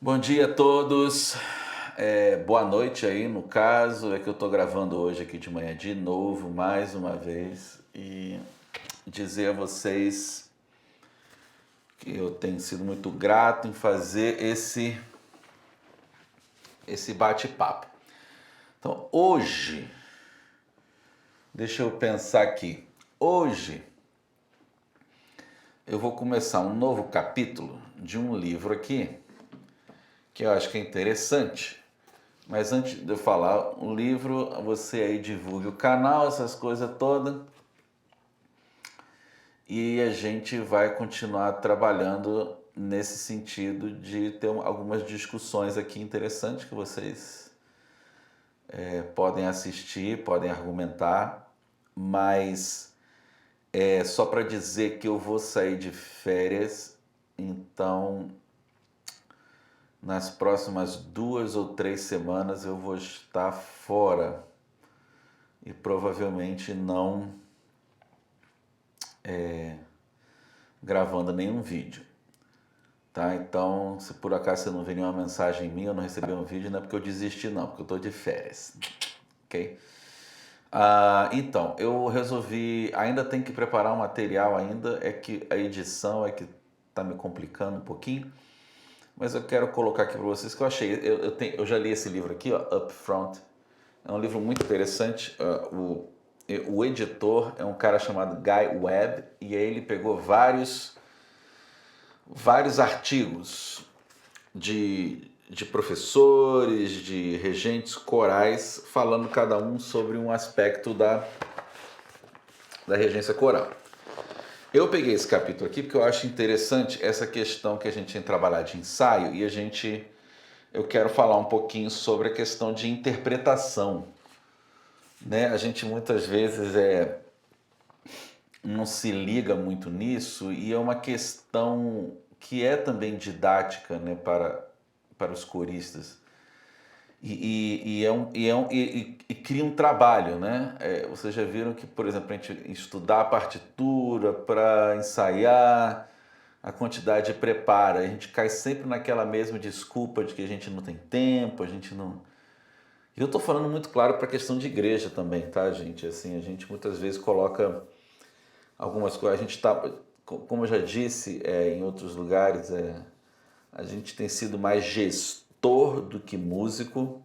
Bom dia a todos. Boa noite aí, no caso, é que eu tô gravando hoje aqui de manhã de novo, mais uma vez, e dizer a vocês que eu tenho sido muito grato em fazer esse bate-papo. Então, hoje, deixa eu pensar aqui. Hoje eu vou começar um novo capítulo de um livro aqui que eu acho que é interessante. Mas antes de eu falar o livro, você aí divulgue o canal, essas coisas todas. E a gente vai continuar trabalhando nesse sentido de ter algumas discussões aqui interessantes que vocês podem assistir, podem argumentar. Mas é só para dizer que eu vou sair de férias, então nas próximas 2 ou 3 semanas eu vou estar fora e provavelmente não gravando nenhum vídeo, tá? Então, se por acaso você não vê nenhuma mensagem minha, eu não recebi um vídeo, não é porque eu desisti não, porque eu tô de férias, ok? Então, eu resolvi, ainda tem que preparar um material ainda, é que a edição é que tá me complicando um pouquinho, mas eu quero colocar aqui para vocês que eu achei, eu já li esse livro aqui, ó, Upfront, é um livro muito interessante. O editor é um cara chamado Guy Webb e aí ele pegou vários artigos de professores, de regentes corais, falando cada um sobre um aspecto da regência coral. Eu peguei esse capítulo aqui porque eu acho interessante essa questão que a gente tem que trabalhar de ensaio e eu quero falar um pouquinho sobre a questão de interpretação, né? A gente muitas vezes não se liga muito nisso e é uma questão que é também didática, né, para os coristas. E cria um trabalho, né? Vocês já viram que, por exemplo, a gente estudar a partitura para ensaiar, a quantidade de preparo, a gente cai sempre naquela mesma desculpa de que a gente não tem tempo, a gente não. E eu estou falando muito claro para a questão de igreja também, tá, gente? Assim, a gente muitas vezes coloca algumas coisas. A gente está, como eu já disse em outros lugares, a gente tem sido mais gestor do que músico.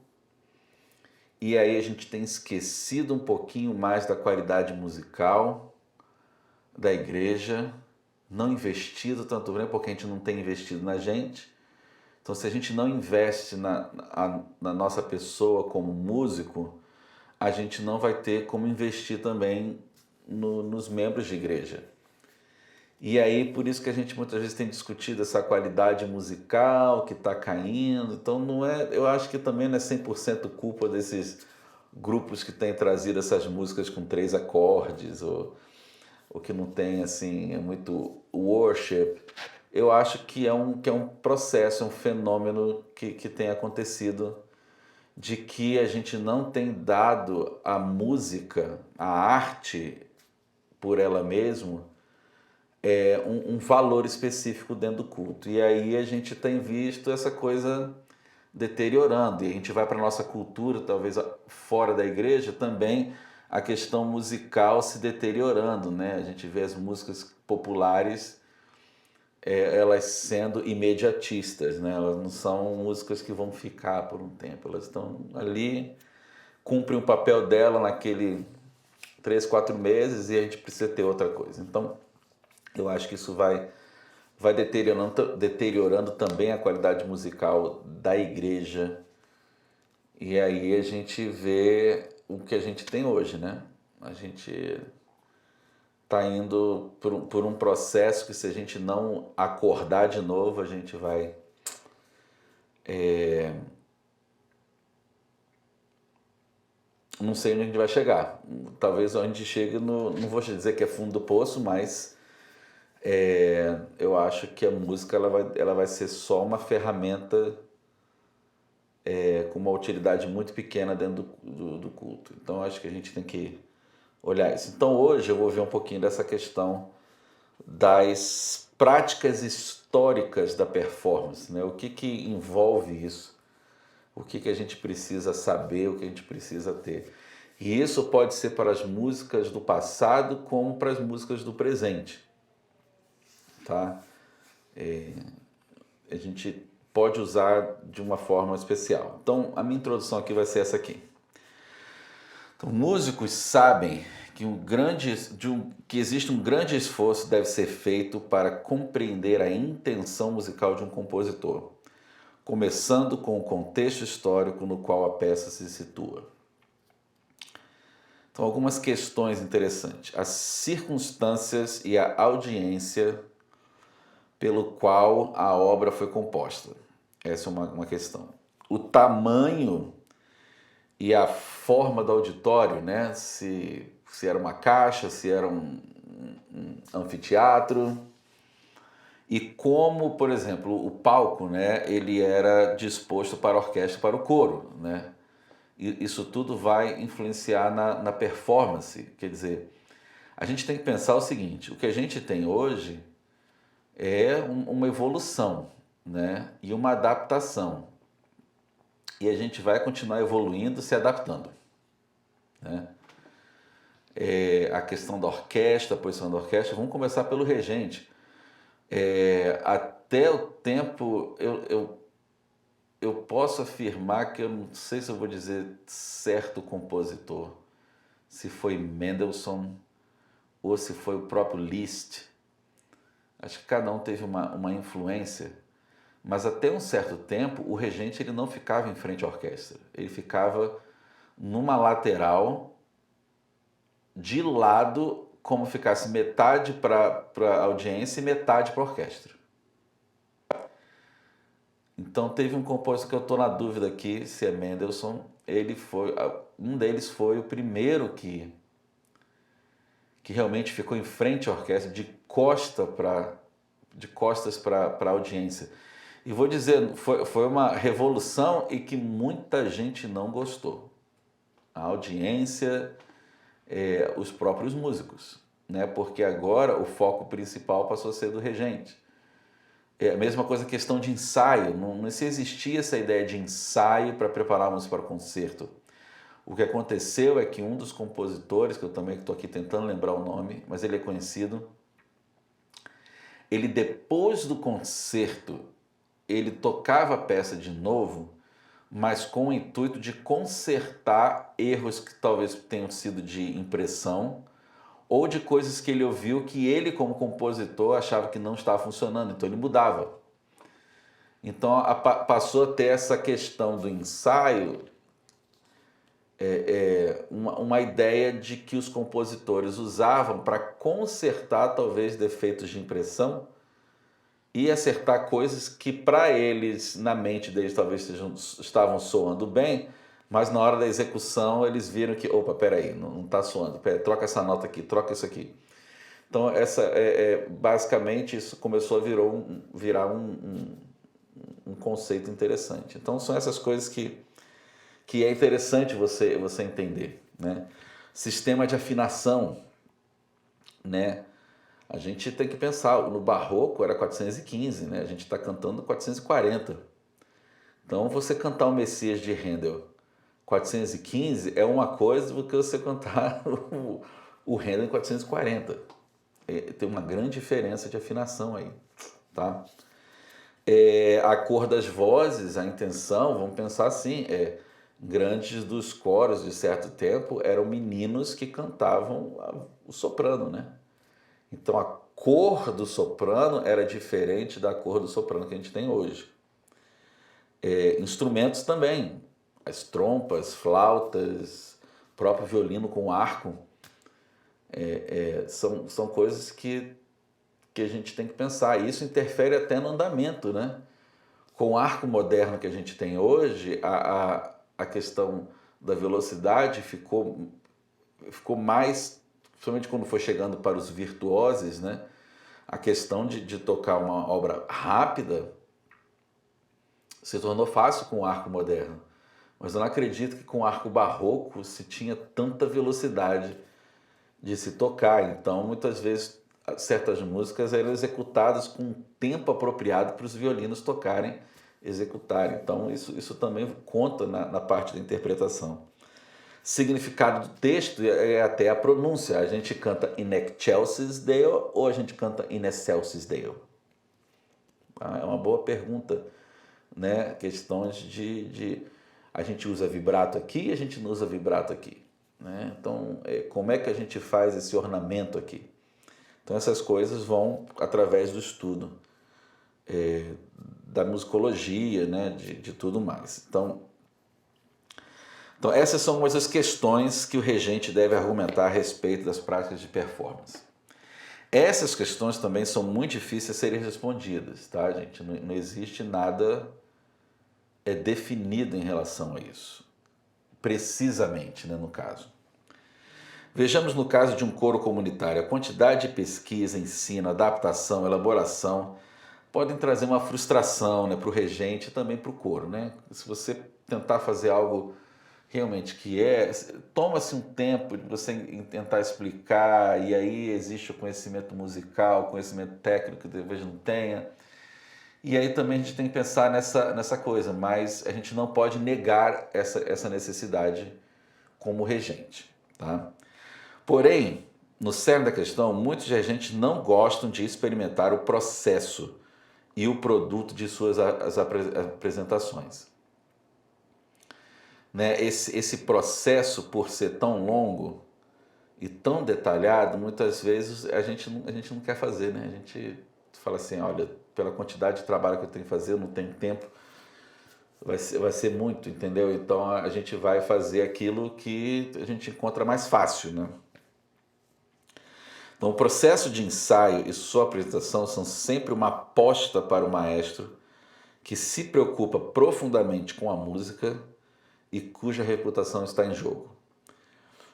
E aí a gente tem esquecido um pouquinho mais da qualidade musical da igreja, não investido tanto bem, porque a gente não tem investido na gente. Então, se a gente não investe na nossa pessoa como músico, a gente não vai ter como investir também nos membros de igreja. E aí, por isso que a gente muitas vezes tem discutido essa qualidade musical que está caindo. Então, não é, eu acho que também não é 100% culpa desses grupos que têm trazido essas músicas com 3 acordes, ou que não tem, assim, é muito worship. Eu acho que é um processo, um fenômeno que tem acontecido de que a gente não tem dado à música, à arte por ela mesma, um valor específico dentro do culto. E aí a gente tem visto essa coisa deteriorando. E a gente vai para a nossa cultura, talvez fora da igreja, também a questão musical se deteriorando, né? A gente vê as músicas populares, elas sendo imediatistas, né? Elas não são músicas que vão ficar por um tempo. Elas estão ali, cumprem o papel dela naquele 3, 4 meses e a gente precisa ter outra coisa. Então, eu acho que isso vai deteriorando também a qualidade musical da igreja. E aí a gente vê o que a gente tem hoje, né? A gente está indo por um processo que, se a gente não acordar de novo, a gente vai não sei onde a gente vai chegar. Talvez a gente chegue no, não vou dizer que é fundo do poço, mas eu acho que a música ela vai ser só uma ferramenta com uma utilidade muito pequena dentro do culto. Então acho que a gente tem que olhar isso. Então hoje eu vou ver um pouquinho dessa questão das práticas históricas da performance, né? O que envolve isso? O que a gente precisa saber, o que a gente precisa ter. E isso pode ser para as músicas do passado como para as músicas do presente, tá? A gente pode usar de uma forma especial. Então, a minha introdução aqui vai ser essa aqui. Então, músicos sabem que, que existe um grande esforço que deve ser feito para compreender a intenção musical de um compositor, começando com o contexto histórico no qual a peça se situa. Então, algumas questões interessantes. As circunstâncias e a audiência pelo qual a obra foi composta. Essa é uma questão. O tamanho e a forma do auditório, né? Se era uma caixa, se era um anfiteatro. E como, por exemplo, o palco, né? Ele era disposto para a orquestra e para o coro, né? E isso tudo vai influenciar na performance. Quer dizer, a gente tem que pensar o seguinte, o que a gente tem hoje é uma evolução, né? E uma adaptação. E a gente vai continuar evoluindo, se adaptando, né? A questão da orquestra, a posição da orquestra, vamos começar pelo regente. Até o tempo, eu posso afirmar que eu não sei se eu vou dizer certo compositor, se foi Mendelssohn ou se foi o próprio Liszt. Acho que cada um teve uma influência, mas até um certo tempo o regente ele não ficava em frente à orquestra, ele ficava numa lateral, de lado, como ficasse metade para a audiência e metade para a orquestra. Então teve um compositor que eu estou na dúvida aqui se é Mendelssohn, um deles foi o primeiro que realmente ficou em frente à orquestra, de costas para a audiência. E vou dizer, foi uma revolução e que muita gente não gostou. A audiência, os próprios músicos, né? Porque agora o foco principal passou a ser do regente. É a mesma coisa, questão de ensaio, não se existia essa ideia de ensaio para prepararmos para o concerto. O que aconteceu é que um dos compositores, que eu também estou aqui tentando lembrar o nome, mas ele é conhecido, ele depois do concerto, ele tocava a peça de novo, mas com o intuito de consertar erros que talvez tenham sido de impressão ou de coisas que ele ouviu que ele, como compositor, achava que não estava funcionando, então ele mudava. Então passou a ter essa questão do ensaio, uma ideia de que os compositores usavam para consertar talvez defeitos de impressão e acertar coisas que para eles, na mente deles, talvez estavam soando bem, mas na hora da execução eles viram que, opa, peraí, não está soando, troca essa nota aqui, troca isso aqui. Então, basicamente, isso começou a virar um conceito interessante. Então, são essas coisas que é interessante você entender, né? Sistema de afinação, né? A gente tem que pensar, no barroco era 415, né? A gente está cantando 440. Então, você cantar o Messias de Handel 415 é uma coisa do que você cantar o Handel em 440. Tem uma grande diferença de afinação aí, tá? A cor das vozes, a intenção, vamos pensar assim, grandes dos coros de certo tempo eram meninos que cantavam o soprano, né? Então a cor do soprano era diferente da cor do soprano que a gente tem hoje. Instrumentos também, as trompas, flautas, próprio violino com arco, são coisas que a gente tem que pensar. E isso interfere até no andamento, né? Com o arco moderno que a gente tem hoje, a questão da velocidade ficou mais, principalmente quando foi chegando para os virtuosos, né? A questão de tocar uma obra rápida se tornou fácil com o arco moderno. Mas eu não acredito que com o arco barroco se tinha tanta velocidade de se tocar. Então, muitas vezes, certas músicas eram executadas com um tempo apropriado para os violinos tocarem, executarem. Então isso também conta na parte da interpretação. Significado do texto é até a pronúncia. A gente canta in excelsis Deo ou a gente canta in excelsis Deo? É uma boa pergunta, né? Questões a gente usa vibrato aqui e a gente não usa vibrato aqui, né? Então, como é que a gente faz esse ornamento aqui? Então, essas coisas vão através do estudo da musicologia, né? De tudo mais. Então, essas são algumas das questões que o regente deve argumentar a respeito das práticas de performance. Essas questões também são muito difíceis de serem respondidas, tá, gente? Não existe nada definido em relação a isso, precisamente, né, no caso. Vejamos no caso de um coro comunitário, a quantidade de pesquisa, ensino, adaptação, elaboração podem trazer uma frustração, né, para o regente e também para o coro, né? Se você tentar fazer algo realmente toma-se um tempo de você tentar explicar, e aí existe o conhecimento musical, o conhecimento técnico que talvez não tenha. E aí também a gente tem que pensar nessa coisa, mas a gente não pode negar essa necessidade como regente, tá? Porém, no cerne da questão, muitos regentes não gostam de experimentar o processo e o produto de suas apresentações. Né? Esse processo, por ser tão longo e tão detalhado, muitas vezes a gente não quer fazer, né? A gente fala assim, olha, pela quantidade de trabalho que eu tenho que fazer, eu não tenho tempo, vai ser muito, entendeu? Então a gente vai fazer aquilo que a gente encontra mais fácil, né? Então o processo de ensaio e sua apresentação são sempre uma aposta para o maestro que se preocupa profundamente com a música e cuja reputação está em jogo.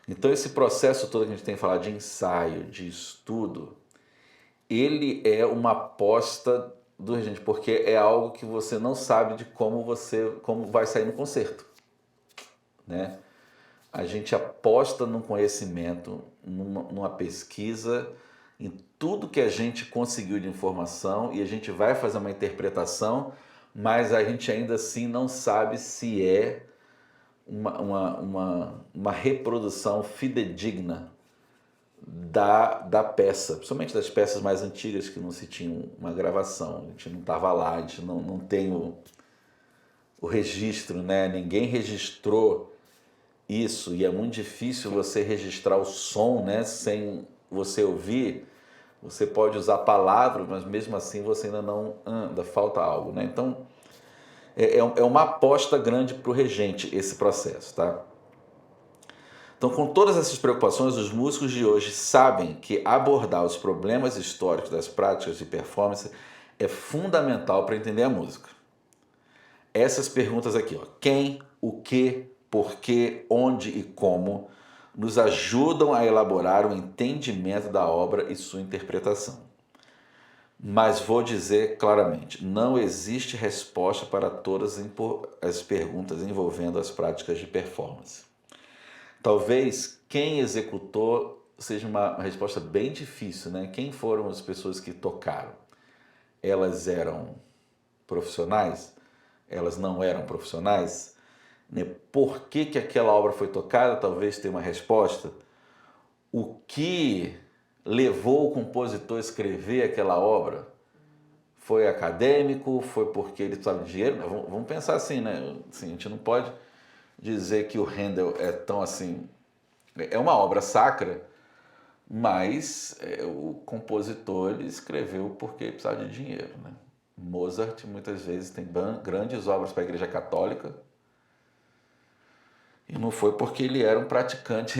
Então esse processo todo que a gente tem falado de ensaio, de estudo, ele é uma aposta do regente, porque é algo que você não sabe de como vai sair no concerto, né? A gente aposta num conhecimento, numa pesquisa, em tudo que a gente conseguiu de informação, e a gente vai fazer uma interpretação, mas a gente ainda assim não sabe se é uma reprodução fidedigna da peça, principalmente das peças mais antigas que não se tinha uma gravação, a gente não estava lá, a gente não tem o registro, né? Ninguém registrou isso, e é muito difícil você registrar o som, né? Sem você ouvir. Você pode usar palavras, mas mesmo assim você ainda falta algo, né? Então é uma aposta grande para o regente esse processo, tá? Então, com todas essas preocupações, os músicos de hoje sabem que abordar os problemas históricos das práticas de performance é fundamental para entender a música. Essas perguntas aqui, ó, quem, o que, por quê, onde e como, nos ajudam a elaborar o entendimento da obra e sua interpretação. Mas vou dizer claramente, não existe resposta para todas as perguntas envolvendo as práticas de performance. Talvez quem executou seja uma resposta bem difícil, né? Quem foram as pessoas que tocaram? Elas eram profissionais? Elas não eram profissionais? Né? Por que aquela obra foi tocada? Talvez tenha uma resposta. O que levou o compositor a escrever aquela obra? Foi acadêmico? Foi porque ele precisava de dinheiro? Vamos pensar assim, né? Assim, a gente não pode dizer que o Handel é tão assim... É uma obra sacra, mas o compositor ele escreveu porque ele precisava de dinheiro, né? Mozart muitas vezes tem grandes obras para a Igreja Católica e não foi porque ele era um praticante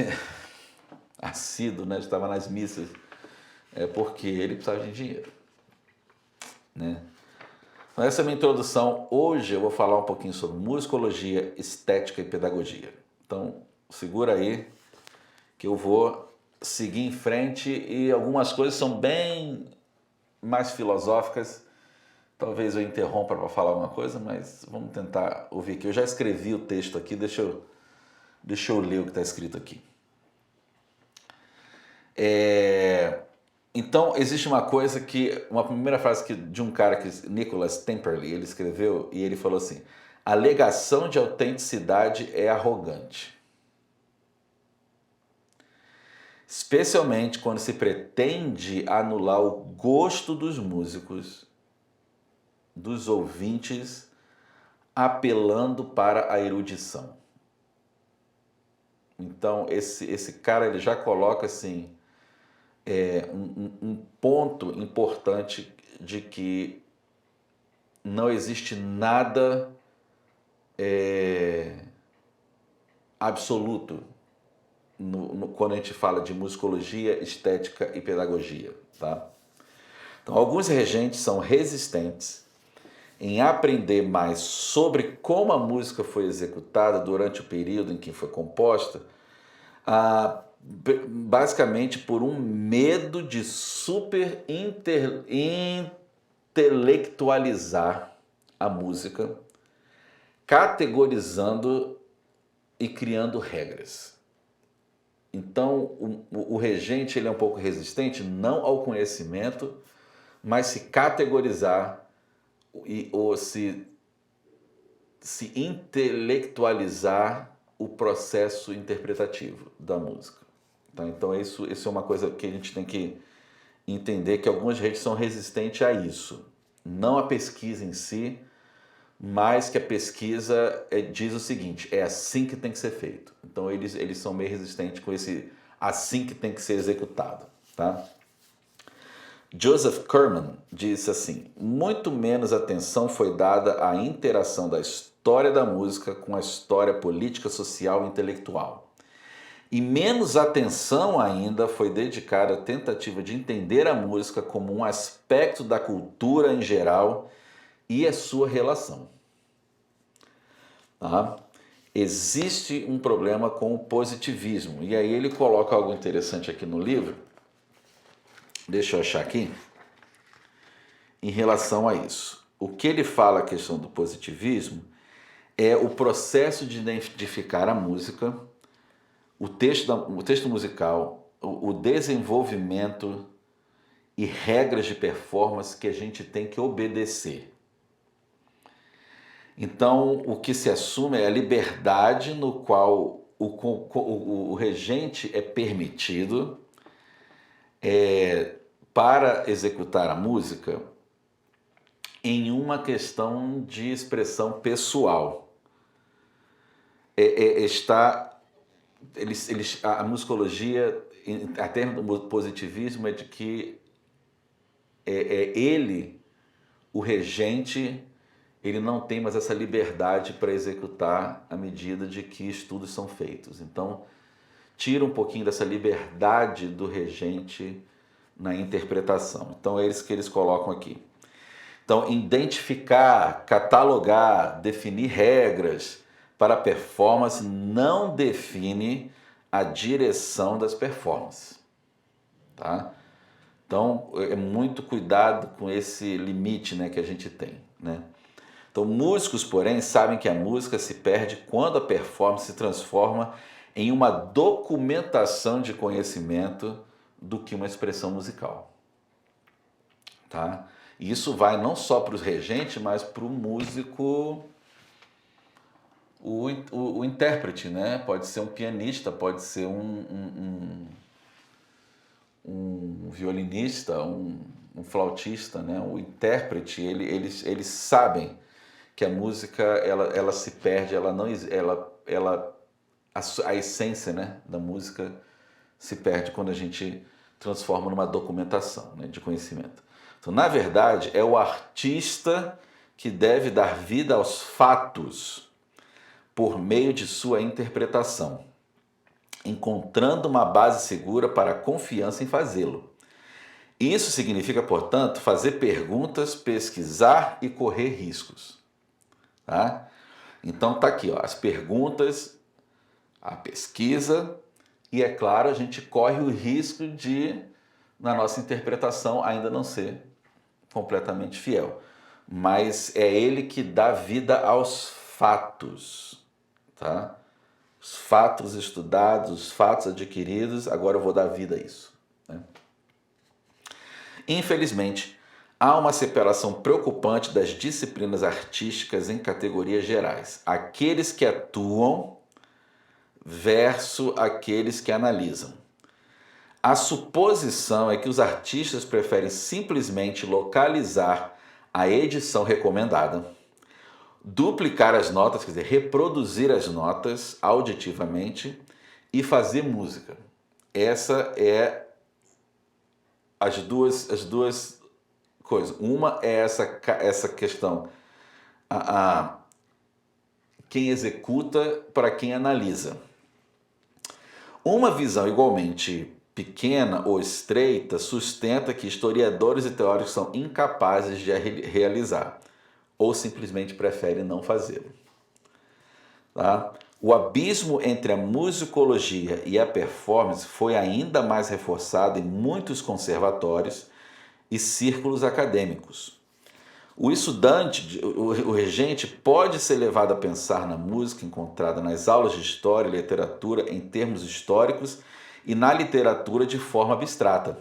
assíduo, né? Estava nas missas, é porque ele precisava de dinheiro, né? Então essa é a minha introdução. Hoje eu vou falar um pouquinho sobre musicologia, estética e pedagogia. Então segura aí que eu vou seguir em frente, e algumas coisas são bem mais filosóficas. Talvez eu interrompa para falar alguma coisa, mas vamos tentar ouvir aqui. Eu já escrevi o texto aqui, deixa eu ler o que está escrito aqui. Então, existe uma coisa que, uma primeira frase de um cara, que Nicholas Temperley, ele escreveu, e ele falou assim: a alegação de autenticidade é arrogante. Especialmente quando se pretende anular o gosto dos músicos, dos ouvintes, apelando para a erudição. Então, esse cara, ele já coloca assim, um ponto importante de que não existe nada absoluto quando a gente fala de musicologia, estética e pedagogia. Tá? Então, alguns regentes são resistentes em aprender mais sobre como a música foi executada durante o período em que foi composta, basicamente por um medo de intelectualizar a música, categorizando e criando regras. Então, o regente ele é um pouco resistente, não ao conhecimento, mas se categorizar ou se intelectualizar o processo interpretativo da música. Tá? Então, isso é uma coisa que a gente tem que entender, que algumas redes são resistentes a isso. Não a pesquisa em si, mas que a pesquisa diz o seguinte: é assim que tem que ser feito. Então, eles são meio resistentes com esse assim que tem que ser executado. Tá? Joseph Kerman disse assim: muito menos atenção foi dada à interação da história da música com a história política, social e intelectual. E menos atenção ainda foi dedicada à tentativa de entender a música como um aspecto da cultura em geral e a sua relação. Tá? Existe um problema com o positivismo. E aí ele coloca algo interessante aqui no livro. Deixa eu achar aqui. Em relação a isso. O que ele fala, a questão do positivismo, é o processo de identificar a música, o texto musical, o desenvolvimento e regras de performance que a gente tem que obedecer. Então, o que se assume é a liberdade no qual o regente é permitido para executar a música em uma questão de expressão pessoal. A musicologia, a termo do positivismo, é de que ele, o regente, ele não tem mais essa liberdade para executar à medida de que estudos são feitos. Então, tira um pouquinho dessa liberdade do regente na interpretação. Então, é isso que eles colocam aqui. Então, identificar, catalogar, definir regras para a performance não define a direção das performances. Tá? Então, é muito cuidado com esse limite, né, que a gente tem. Né? Então, músicos, porém, sabem que a música se perde quando a performance se transforma em uma documentação de conhecimento do que uma expressão musical. Tá? E isso vai não só para os regentes, mas para o músico, o intérprete, né? Pode ser um pianista, pode ser um violinista, um flautista, né? O intérprete, eles sabem que a música ela se perde, a essência, né, da música se perde quando a gente transforma numa documentação, né, de conhecimento. Então, na verdade, é o artista que deve dar vida aos fatos por meio de sua interpretação, encontrando uma base segura para a confiança em fazê-lo. Isso significa, portanto, fazer perguntas, pesquisar e correr riscos. Tá? Então tá aqui, ó, as perguntas, a pesquisa e, é claro, a gente corre o risco de, na nossa interpretação, ainda não ser completamente fiel. Mas é ele que dá vida aos fatos, tá? Os fatos estudados, os fatos adquiridos, agora eu vou dar vida a isso. Né? Infelizmente, há uma separação preocupante das disciplinas artísticas em categorias gerais. Aqueles que atuam versus aqueles que analisam. A suposição é que os artistas preferem simplesmente localizar a edição recomendada, duplicar as notas, quer dizer, reproduzir as notas auditivamente e fazer música. Essa é as duas coisas. Uma é essa questão, quem executa para quem analisa. Uma visão igualmente pequena ou estreita sustenta que historiadores e teóricos são incapazes de realizar, ou simplesmente preferem não fazê-lo. Tá? O abismo entre a musicologia e a performance foi ainda mais reforçado em muitos conservatórios e círculos acadêmicos. O estudante, o regente, pode ser levado a pensar na música encontrada nas aulas de história e literatura em termos históricos e na literatura de forma abstrata.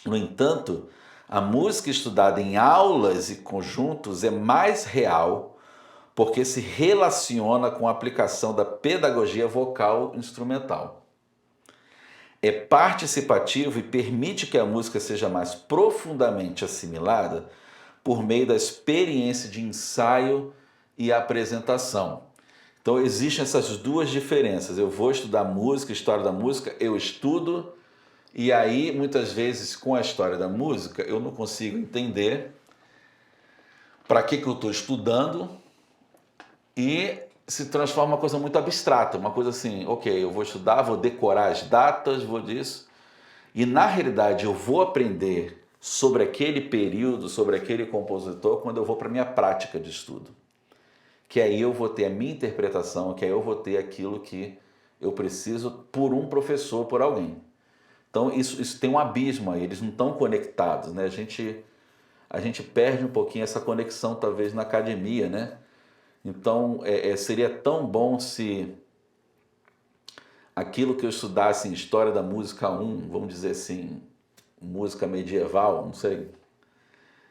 No entanto, a música estudada em aulas e conjuntos é mais real porque se relaciona com a aplicação da pedagogia vocal instrumental. É participativo e permite que a música seja mais profundamente assimilada por meio da experiência de ensaio e apresentação. Então existem essas duas diferenças. Eu vou estudar música, história da música, eu estudo, e aí muitas vezes com a história da música eu não consigo entender para que eu estou estudando, e se transforma em uma coisa muito abstrata, uma coisa assim, ok, eu vou estudar, vou decorar as datas, vou disso, e na realidade eu vou aprender sobre aquele período, sobre aquele compositor, quando eu vou para a minha prática de estudo. Que aí eu vou ter a minha interpretação, que aí eu vou ter aquilo que eu preciso por um professor, por alguém. Então isso tem um abismo aí, eles não estão conectados, né? A gente perde um pouquinho essa conexão talvez na academia, né? Então seria tão bom se aquilo que eu estudasse em História da Música 1, vamos dizer assim, música medieval, não sei,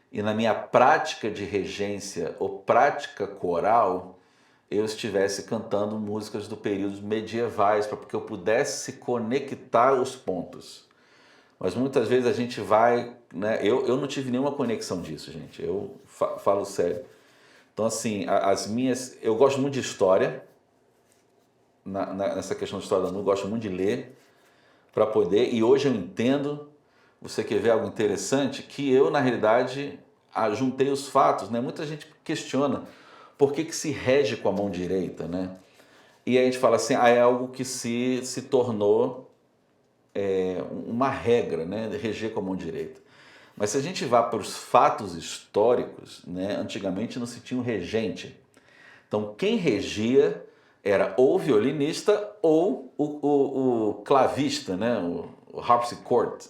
e na minha prática de regência ou prática coral, eu estivesse cantando músicas do período medievais, para que eu pudesse conectar os pontos. Mas muitas vezes a gente vai, né? Eu não tive nenhuma conexão disso, gente, eu falo sério. Então assim, eu gosto muito de história, nessa questão de história da música, eu gosto muito de ler, para poder, e hoje eu entendo, você quer ver algo interessante, que eu na realidade juntei os fatos, né? Muita gente questiona por que se rege com a mão direita, né? E aí a gente fala assim, é algo que se tornou uma regra, né? Reger com a mão direita. Mas se a gente vá para os fatos históricos, né? Antigamente não se tinha um regente. Então quem regia era ou o violinista ou o clavista, né? O harpsichord.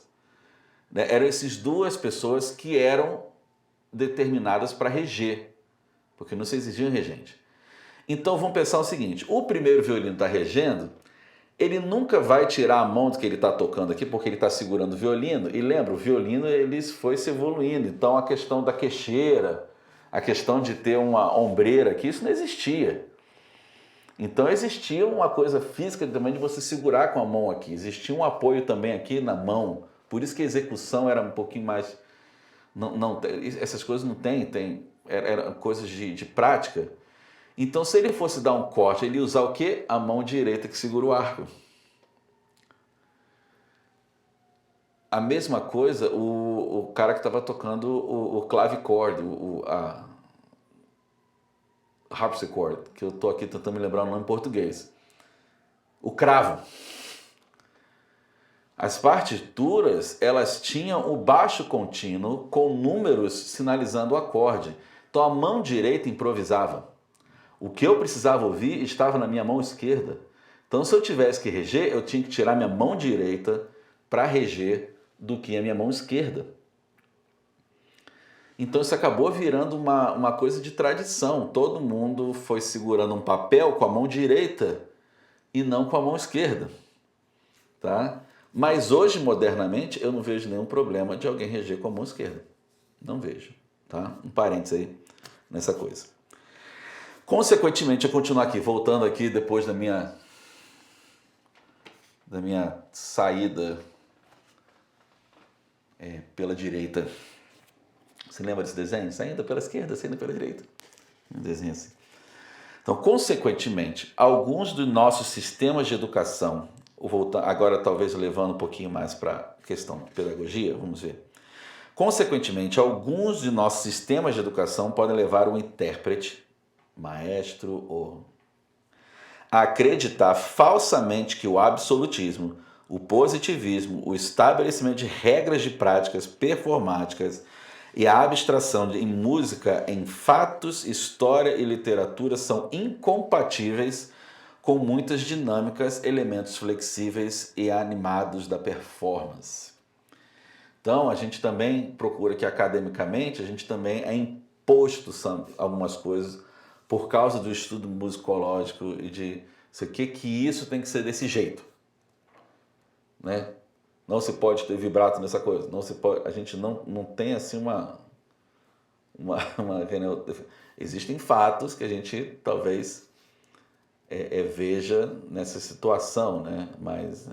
Né? Eram essas duas pessoas que eram determinadas para reger, porque não se exigia um regente. Então vamos pensar o seguinte, o primeiro violino está regendo, ele nunca vai tirar a mão do que ele está tocando aqui, porque ele está segurando o violino, e lembra, o violino ele foi se evoluindo, então a questão da queixeira, a questão de ter uma ombreira aqui, isso não existia. Então existia uma coisa física também de você segurar com a mão aqui, existia um apoio também aqui na mão, por isso que a execução era um pouquinho mais... Não, essas coisas não eram coisas de prática. Então, se ele fosse dar um corte, ele ia usar o quê? A mão direita que segura o arco. A mesma coisa, o cara que estava tocando o clavichord, a harpsichord, que eu estou aqui tentando me lembrar o nome em português. O cravo. As partituras, elas tinham o baixo contínuo com números sinalizando o acorde. Então a mão direita improvisava. O que eu precisava ouvir estava na minha mão esquerda. Então se eu tivesse que reger, eu tinha que tirar minha mão direita para reger do que a minha mão esquerda. Então isso acabou virando uma coisa de tradição. Todo mundo foi segurando um papel com a mão direita e não com a mão esquerda. Tá? Mas hoje, modernamente, eu não vejo nenhum problema de alguém reger com a mão esquerda. Não vejo, tá? Um parênteses aí nessa coisa. Consequentemente, eu continuo aqui, voltando aqui depois da minha saída pela direita. Você lembra desse desenho? Saindo pela esquerda, saindo pela direita. Um desenho assim. Então, consequentemente, alguns dos nossos sistemas de educação, agora talvez levando um pouquinho mais para a questão de pedagogia, vamos ver. Consequentemente, alguns de nossos sistemas de educação podem levar o intérprete, maestro ou a acreditar falsamente que o absolutismo, o positivismo, o estabelecimento de regras de práticas performáticas e a abstração em música, em fatos, história e literatura são incompatíveis com muitas dinâmicas, elementos flexíveis e animados da performance. Então, a gente também procura que academicamente, a gente também é imposto algumas coisas por causa do estudo musicológico e de isso aqui, que isso tem que ser desse jeito, né? Não se pode ter vibrato nessa coisa, não se pode, a gente não tem assim existem fatos que a gente talvez veja nessa situação, né? Mas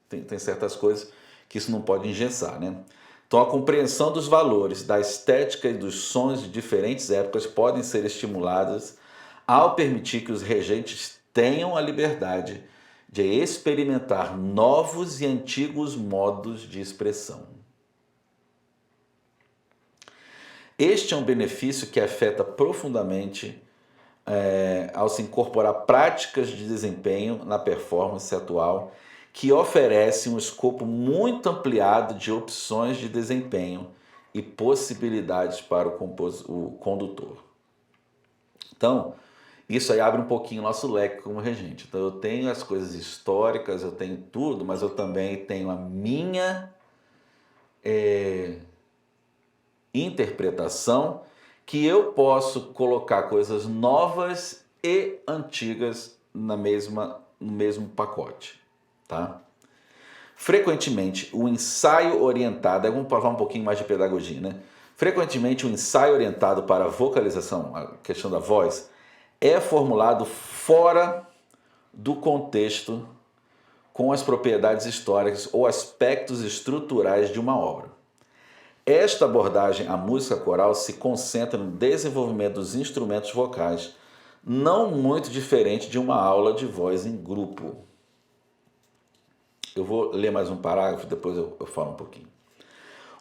tem certas coisas que isso não pode engessar, né? Então, a compreensão dos valores, da estética e dos sons de diferentes épocas podem ser estimuladas ao permitir que os regentes tenham a liberdade de experimentar novos e antigos modos de expressão. Este é um benefício que afeta profundamente ao se incorporar práticas de desempenho na performance atual que oferece um escopo muito ampliado de opções de desempenho e possibilidades para o condutor. Então, isso aí abre um pouquinho o nosso leque como regente. Então, eu tenho as coisas históricas, eu tenho tudo, mas eu também tenho a minha interpretação, que eu posso colocar coisas novas e antigas no mesmo pacote. Tá? Frequentemente, o ensaio orientado, vamos falar um pouquinho mais de pedagogia, né? Frequentemente, o ensaio orientado para a vocalização, a questão da voz, é formulado fora do contexto com as propriedades históricas ou aspectos estruturais de uma obra. Esta abordagem à música coral se concentra no desenvolvimento dos instrumentos vocais, não muito diferente de uma aula de voz em grupo. Eu vou ler mais um parágrafo, depois eu falo um pouquinho.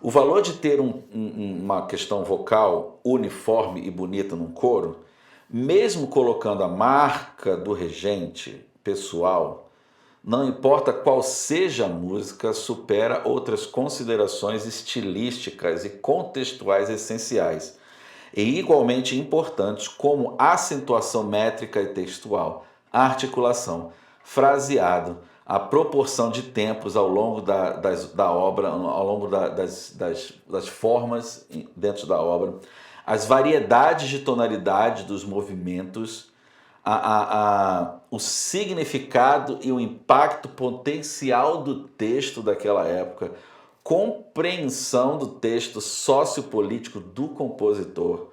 O valor de ter uma questão vocal uniforme e bonita num coro, mesmo colocando a marca do regente pessoal, não importa qual seja a música, supera outras considerações estilísticas e contextuais essenciais, e igualmente importantes como acentuação métrica e textual, articulação, fraseado, a proporção de tempos ao longo da obra, ao longo das formas dentro da obra, as variedades de tonalidade dos movimentos, o significado e o impacto potencial do texto daquela época, compreensão do texto sociopolítico do compositor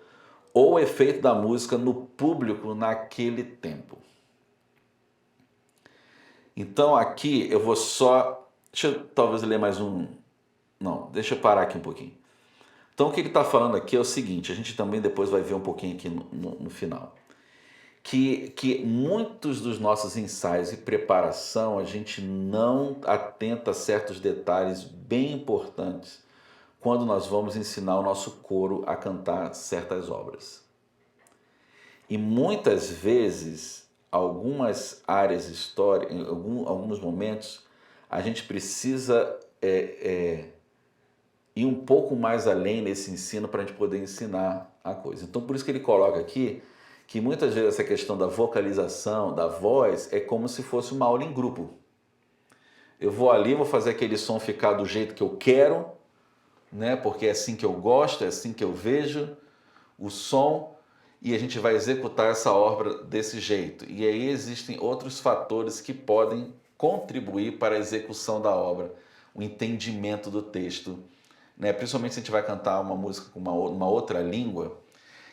ou o efeito da música no público naquele tempo. Então aqui eu vou só... Deixa eu talvez ler mais um... Não, deixa eu parar aqui um pouquinho. Então o que ele está falando aqui é o seguinte, a gente também depois vai ver um pouquinho aqui no final. Que muitos dos nossos ensaios e preparação a gente não atenta a certos detalhes bem importantes quando nós vamos ensinar o nosso coro a cantar certas obras. E muitas vezes, algumas áreas históricas, em alguns momentos, a gente precisa ir um pouco mais além nesse ensino para a gente poder ensinar a coisa. Então, por isso que ele coloca aqui que muitas vezes essa questão da vocalização, da voz, é como se fosse uma aula em grupo. Eu vou ali, vou fazer aquele som ficar do jeito que eu quero, né? Porque é assim que eu gosto, é assim que eu vejo o som, e a gente vai executar essa obra desse jeito. E aí existem outros fatores que podem contribuir para a execução da obra, o entendimento do texto, né? Principalmente se a gente vai cantar uma música com uma outra língua,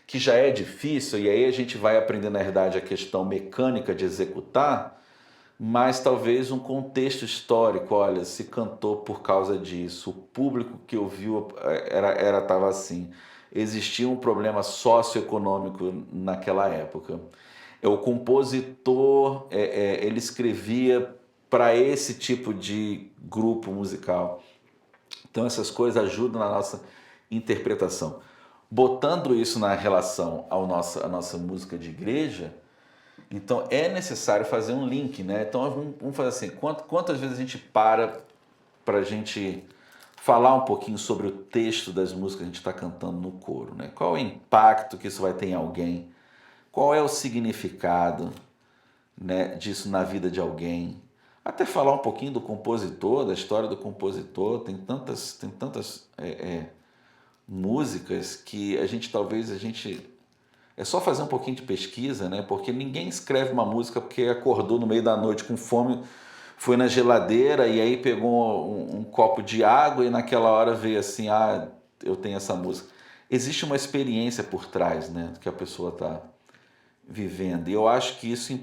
que já é difícil, e aí a gente vai aprender, na verdade, a questão mecânica de executar, mas talvez um contexto histórico. Olha, se cantou por causa disso, o público que ouviu estava assim, existia um problema socioeconômico naquela época. O compositor ele escrevia para esse tipo de grupo musical. Então essas coisas ajudam na nossa interpretação. Botando isso na relação à nossa música de igreja, então é necessário fazer um link, né? Então vamos fazer assim, quantas vezes a gente para a gente falar um pouquinho sobre o texto das músicas que a gente está cantando no coro, né? Qual é o impacto que isso vai ter em alguém? Qual é o significado, né, disso na vida de alguém? Até falar um pouquinho do compositor, da história do compositor. Tem tantas músicas que talvez a gente é só fazer um pouquinho de pesquisa, né? Porque ninguém escreve uma música porque acordou no meio da noite com fome, foi na geladeira e aí pegou um copo de água e naquela hora veio assim, eu tenho essa música. Existe uma experiência por trás, né, que a pessoa está vivendo. E eu acho que isso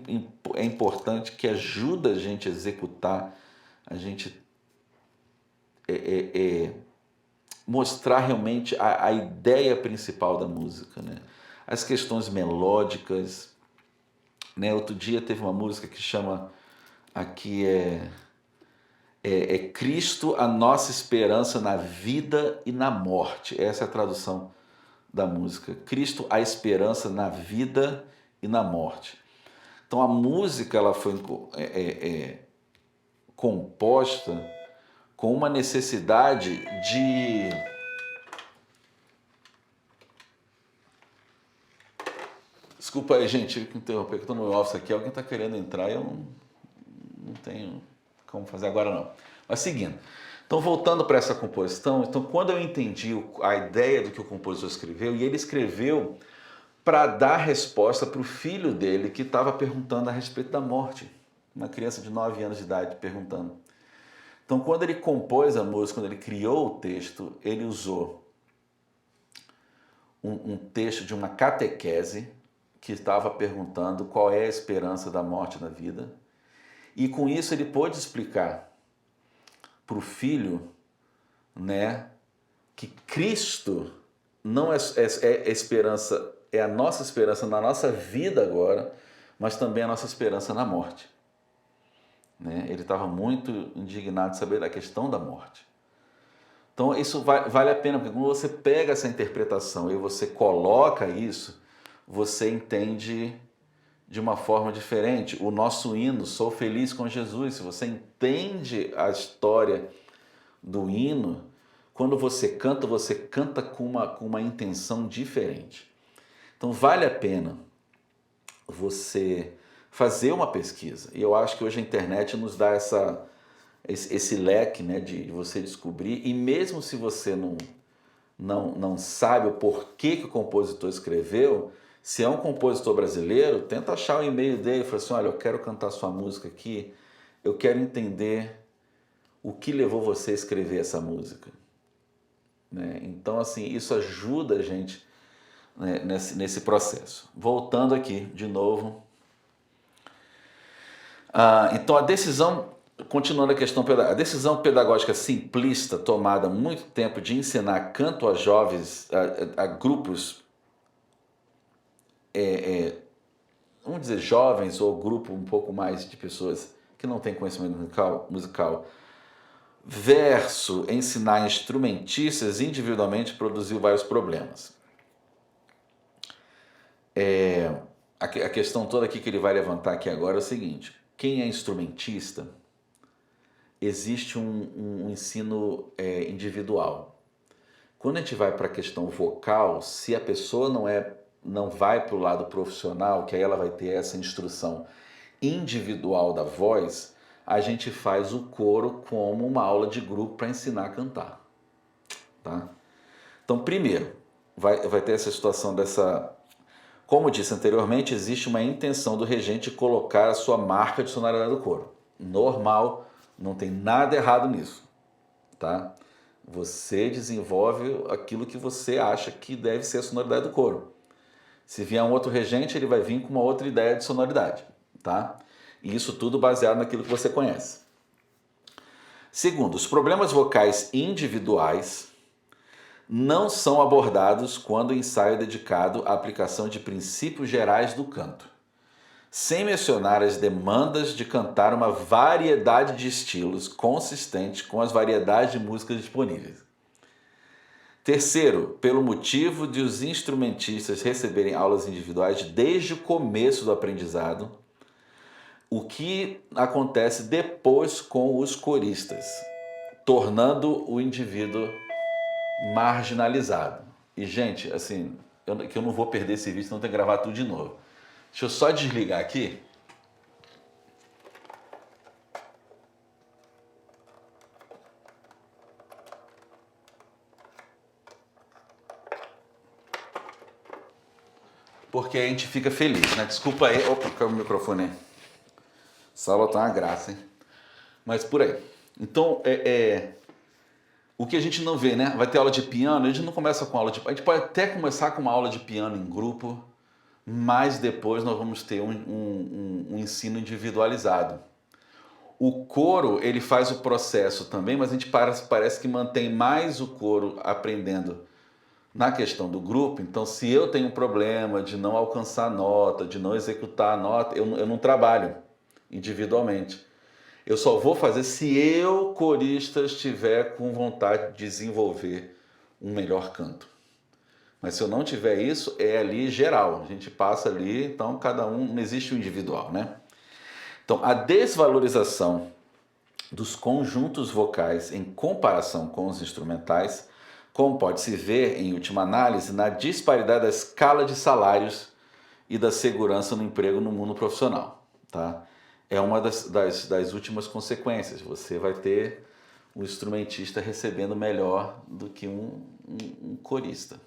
é importante, que ajuda a gente a executar, a gente mostrar realmente a ideia principal da música, né? As questões melódicas, né? Outro dia teve uma música que chama aqui Cristo, a nossa esperança na vida e na morte. Essa é a tradução da música. Cristo, a esperança na vida e na morte. Então a música ela foi composta com uma necessidade de desculpa aí, gente, tive que interromper, que eu estou no office aqui, alguém está querendo entrar e eu não tenho como fazer agora não. Mas seguindo, então voltando para essa composição, então quando eu entendi a ideia do que o compositor escreveu, e ele escreveu para dar resposta para o filho dele que estava perguntando a respeito da morte, uma criança de 9 anos de idade perguntando. Então quando ele compôs a música, quando ele criou o texto, ele usou um texto de uma catequese que estava perguntando qual é a esperança da morte na vida. E com isso ele pôde explicar para o filho, né, que Cristo não é esperança, é a nossa esperança na nossa vida agora, mas também a nossa esperança na morte. Né? Ele estava muito indignado de saber da questão da morte. Então isso vale a pena, porque quando você pega essa interpretação e você coloca isso, você entende de uma forma diferente. O nosso hino, Sou Feliz com Jesus, se você entende a história do hino, quando você canta com uma intenção diferente. Então vale a pena você fazer uma pesquisa. E eu acho que hoje a internet nos dá esse leque, né, de você descobrir, e mesmo se você não sabe o porquê que o compositor escreveu, se é um compositor brasileiro, tenta achar o e-mail dele e fala assim, olha, eu quero cantar sua música aqui, eu quero entender o que levou você a escrever essa música. Né? Então, assim, isso ajuda a gente, né, nesse processo. Voltando aqui, de novo. Então, a decisão, continuando a questão, a decisão pedagógica simplista tomada há muito tempo de ensinar canto a jovens, a grupos vamos dizer, jovens ou grupo um pouco mais de pessoas que não têm conhecimento musical, versus ensinar instrumentistas individualmente, produziu vários problemas. A questão toda aqui que ele vai levantar aqui agora é o seguinte: quem é instrumentista, existe um ensino individual. Quando a gente vai para a questão vocal, se a pessoa não vai para o lado profissional, que aí ela vai ter essa instrução individual da voz, a gente faz o coro como uma aula de grupo para ensinar a cantar. Tá? Então, primeiro, vai ter essa situação dessa... Como eu disse anteriormente, existe uma intenção do regente colocar a sua marca de sonoridade do coro. normal, não tem nada errado nisso, tá? Você desenvolve aquilo que você acha que deve ser a sonoridade do coro. Se vier um outro regente, ele vai vir com uma outra ideia de sonoridade, tá? E isso tudo baseado naquilo que você conhece. Segundo, os problemas vocais individuais não são abordados quando o ensaio é dedicado à aplicação de princípios gerais do canto, sem mencionar as demandas de cantar uma variedade de estilos consistente com as variedades de músicas disponíveis. Terceiro, pelo motivo de os instrumentistas receberem aulas individuais desde o começo do aprendizado, o que acontece depois com os coristas, tornando o indivíduo marginalizado. E, gente, assim, eu não vou perder esse vídeo, senão eu tenho que gravar tudo de novo. Deixa eu só desligar aqui. Porque a gente fica feliz, né? Desculpa aí. Opa, caiu o microfone aí. Sala tá uma graça, hein? Mas por aí. Então, o que a gente não vê, né? Vai ter aula de piano, a gente não começa com aula de... A gente pode até começar com uma aula de piano em grupo, mas depois nós vamos ter um ensino individualizado. O coro, ele faz o processo também, mas a gente parece que mantém mais o coro aprendendo na questão do grupo. Então, se eu tenho um problema de não alcançar a nota, de não executar a nota, eu não trabalho individualmente. Eu só vou fazer se eu, corista, estiver com vontade de desenvolver um melhor canto. Mas se eu não tiver isso, é ali geral. A gente passa ali, então cada um, não existe o individual, né? Então, a desvalorização dos conjuntos vocais em comparação com os instrumentais, como pode-se ver, em última análise, na disparidade da escala de salários e da segurança no emprego no mundo profissional, tá? É uma das últimas consequências. Você vai ter um instrumentista recebendo melhor do que um corista,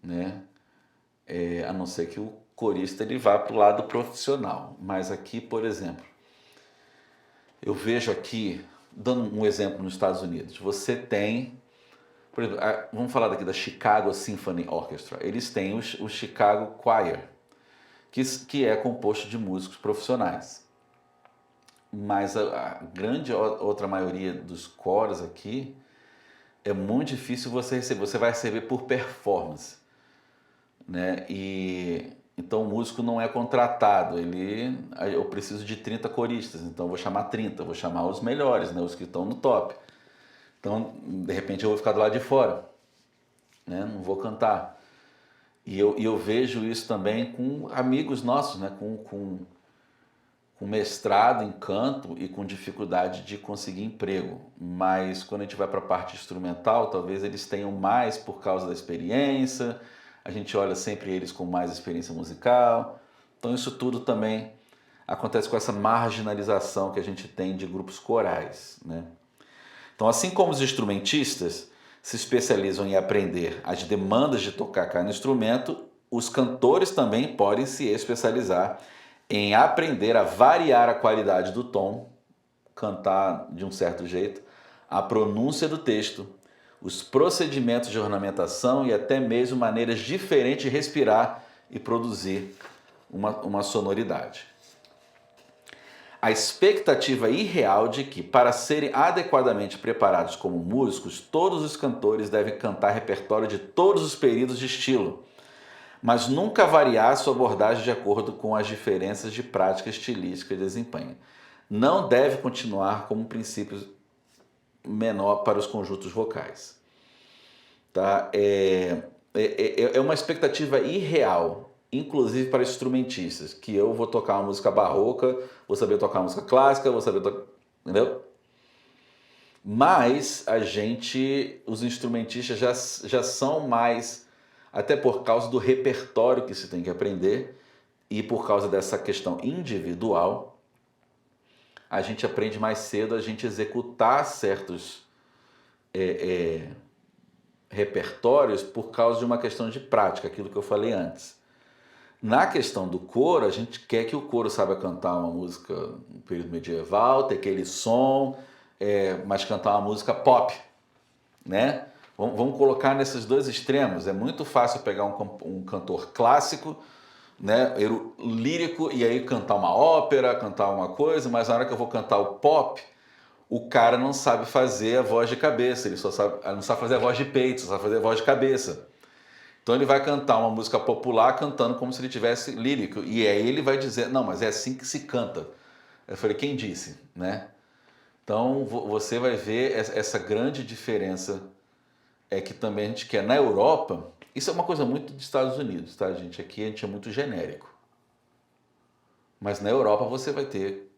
né? A não ser que o corista ele vá para o lado profissional. Mas aqui, por exemplo, eu vejo aqui, dando um exemplo nos Estados Unidos, você tem, por exemplo, vamos falar daqui da Chicago Symphony Orchestra. Eles têm o Chicago Choir, que é composto de músicos profissionais. Mas a grande outra maioria dos coros aqui é muito difícil você receber. Você vai receber por performance, né? E então o músico não é contratado. Eu preciso de 30 coristas, então eu vou chamar 30, vou chamar os melhores, né? Os que estão no top. Então, de repente eu vou ficar do lado de fora, né? Não vou cantar. E eu vejo isso também com amigos nossos, né? Com mestrado em canto e com dificuldade de conseguir emprego. Mas quando a gente vai para a parte instrumental, talvez eles tenham mais por causa da experiência. A gente olha sempre eles com mais experiência musical. Então isso tudo também acontece com essa marginalização que a gente tem de grupos corais, né? Então, assim como os instrumentistas se especializam em aprender as demandas de tocar cada instrumento, os cantores também podem se especializar em aprender a variar a qualidade do tom, cantar de um certo jeito, a pronúncia do texto, os procedimentos de ornamentação e até mesmo maneiras diferentes de respirar e produzir uma sonoridade. A expectativa irreal de que, para serem adequadamente preparados como músicos, todos os cantores devem cantar repertório de todos os períodos de estilo, mas nunca variar sua abordagem de acordo com as diferenças de prática estilística e desempenho. Não deve continuar como um princípio menor para os conjuntos vocais. Tá? É uma expectativa irreal, inclusive para instrumentistas, que eu vou tocar uma música barroca, vou saber tocar uma música clássica, vou saber tocar... Entendeu? Mas os instrumentistas já são mais, até por causa do repertório que se tem que aprender e por causa dessa questão individual, a gente aprende mais cedo a gente executar certos repertórios por causa de uma questão de prática, aquilo que eu falei antes. Na questão do coro, a gente quer que o coro saiba cantar uma música no período medieval, ter aquele som, mas cantar uma música pop, né? Vamos colocar nesses dois extremos. É muito fácil pegar um cantor clássico, né, lírico, e aí cantar uma ópera, cantar uma coisa, mas na hora que eu vou cantar o pop, o cara não sabe fazer a voz de cabeça, ele não sabe fazer a voz de peito, só sabe fazer a voz de cabeça. Então ele vai cantar uma música popular cantando como se ele tivesse lírico. E aí ele vai dizer, não, mas é assim que se canta. Eu falei, quem disse, né? Então você vai ver essa grande diferença que também a gente quer. Na Europa, isso é uma coisa muito dos Estados Unidos, tá, gente? Aqui a gente é muito genérico. Mas na Europa você vai ter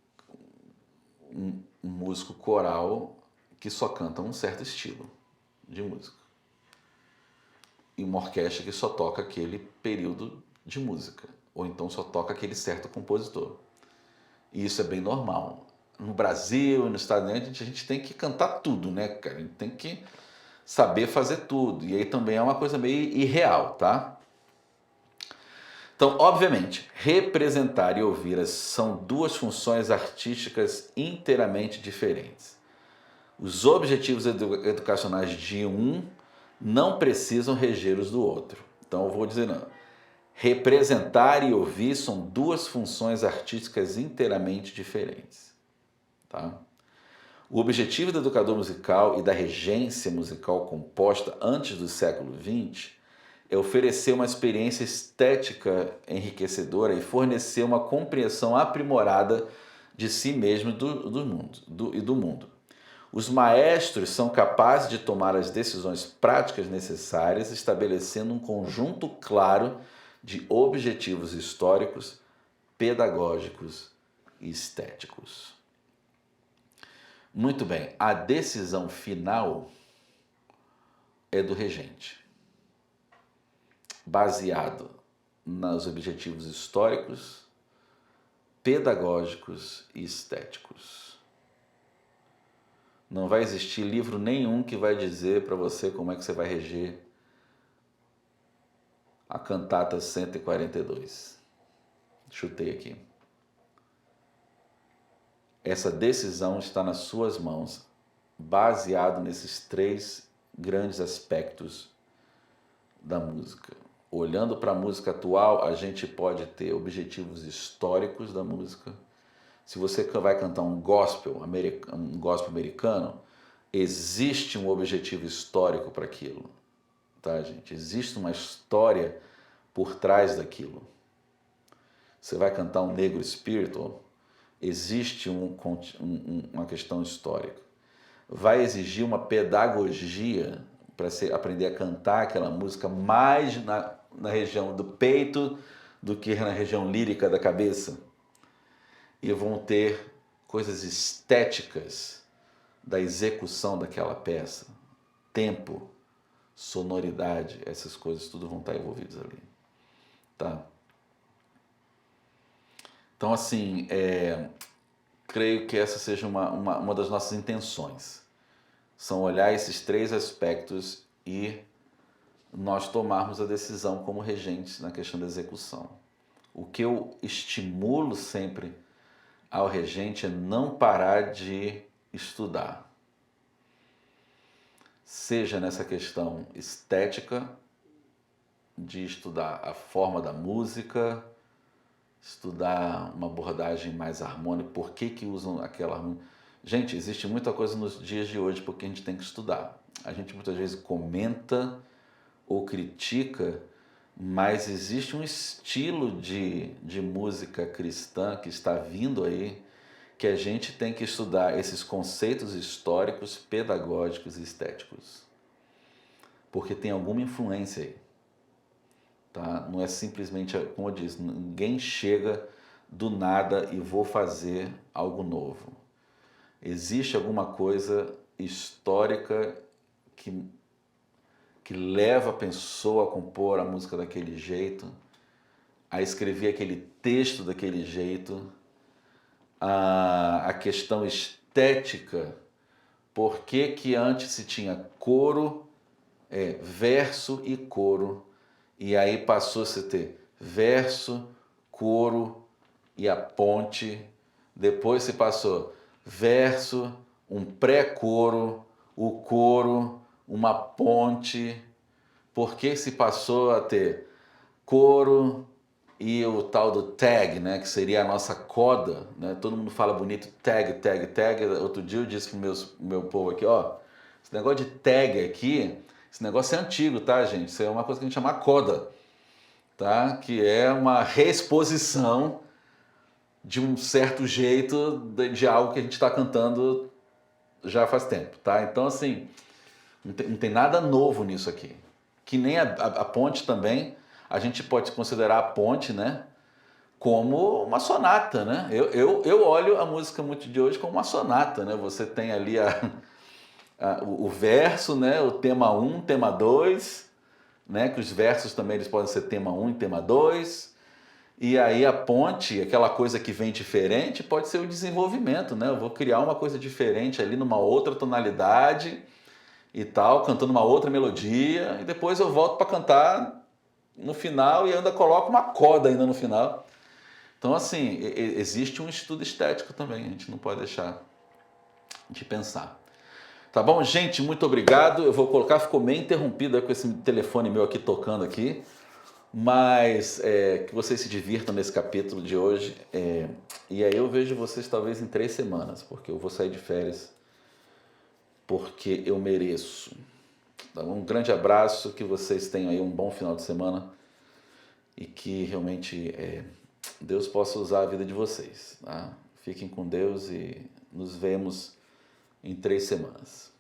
um músico coral que só canta um certo estilo de música. E uma orquestra que só toca aquele período de música, ou então só toca aquele certo compositor. E isso é bem normal. No Brasil, nos Estados Unidos, a gente tem que cantar tudo, né, cara? A gente tem que saber fazer tudo. E aí também é uma coisa meio irreal, tá? Então, obviamente, representar e ouvir são duas funções artísticas inteiramente diferentes. Os objetivos educacionais de um não precisam reger os do outro. Então eu vou dizer não. Representar e ouvir são duas funções artísticas inteiramente diferentes. Tá? O objetivo do educador musical e da regência musical composta antes do século XX é oferecer uma experiência estética enriquecedora e fornecer uma compreensão aprimorada de si mesmo e do mundo. Os maestros são capazes de tomar as decisões práticas necessárias, estabelecendo um conjunto claro de objetivos históricos, pedagógicos e estéticos. Muito bem, a decisão final é do regente, baseado nos objetivos históricos, pedagógicos e estéticos. Não vai existir livro nenhum que vai dizer para você como é que você vai reger a cantata 142. Chutei aqui. Essa decisão está nas suas mãos, baseado nesses três grandes aspectos da música. Olhando para a música atual, a gente pode ter objetivos históricos da música. Se você vai cantar um gospel americano, existe um objetivo histórico para aquilo, tá, gente? Existe uma história por trás daquilo. Você vai cantar um negro spiritual, existe uma questão histórica. Vai exigir uma pedagogia para aprender a cantar aquela música mais na região do peito do que na região lírica da cabeça. E vão ter coisas estéticas da execução daquela peça, tempo, sonoridade, essas coisas tudo vão estar envolvidas ali, tá? Então, assim, creio que essa seja uma das nossas intenções, são olhar esses três aspectos e nós tomarmos a decisão como regentes na questão da execução. O que eu estimulo sempre ao regente é não parar de estudar. Seja nessa questão estética, de estudar a forma da música, estudar uma abordagem mais harmônica, por que usam aquela harmonia. Gente, existe muita coisa nos dias de hoje porque a gente tem que estudar. A gente muitas vezes comenta ou critica, mas existe um estilo de música cristã que está vindo aí, que a gente tem que estudar esses conceitos históricos, pedagógicos e estéticos. Porque tem alguma influência aí. Tá? Não é simplesmente, como eu disse, ninguém chega do nada e vou fazer algo novo. Existe alguma coisa histórica que leva a pessoa a compor a música daquele jeito, a escrever aquele texto daquele jeito, a questão estética, por que antes se tinha coro, verso e coro, e aí passou-se a ter verso, coro e a ponte. Depois se passou verso, um pré-coro, o coro, uma ponte. Por que se passou a ter coro e o tal do tag, né, que seria a nossa coda, né? Todo mundo fala bonito tag, tag, tag. Outro dia eu disse pro meu povo aqui, ó, esse negócio de tag aqui, esse negócio é antigo, tá, gente? Isso é uma coisa que a gente chama coda, tá? Que é uma reexposição de um certo jeito de algo que a gente está cantando já faz tempo, tá? Então, assim, não tem nada novo nisso aqui. Que nem a ponte também, a gente pode considerar a ponte, né, como uma sonata, né? Eu olho a música muito de hoje como uma sonata, né? Você tem ali o verso, né, o tema 1, tema 2, né, que os versos também eles podem ser tema 1 e tema 2. E aí a ponte, aquela coisa que vem diferente, pode ser o desenvolvimento, né? Eu vou criar uma coisa diferente ali numa outra tonalidade e tal, cantando uma outra melodia, e depois eu volto para cantar no final e ainda coloco uma coda ainda no final. Então, assim, existe um estudo estético também, a gente não pode deixar de pensar. Tá bom, gente? Muito obrigado. Eu vou colocar, ficou meio interrompido com esse telefone meu aqui tocando aqui, mas que vocês se divirtam nesse capítulo de hoje. E aí eu vejo vocês talvez em 3 semanas, porque eu vou sair de férias, porque eu mereço. Tá bom? Um grande abraço, que vocês tenham aí um bom final de semana e que realmente Deus possa usar a vida de vocês. Tá? Fiquem com Deus e nos vemos em 3 semanas.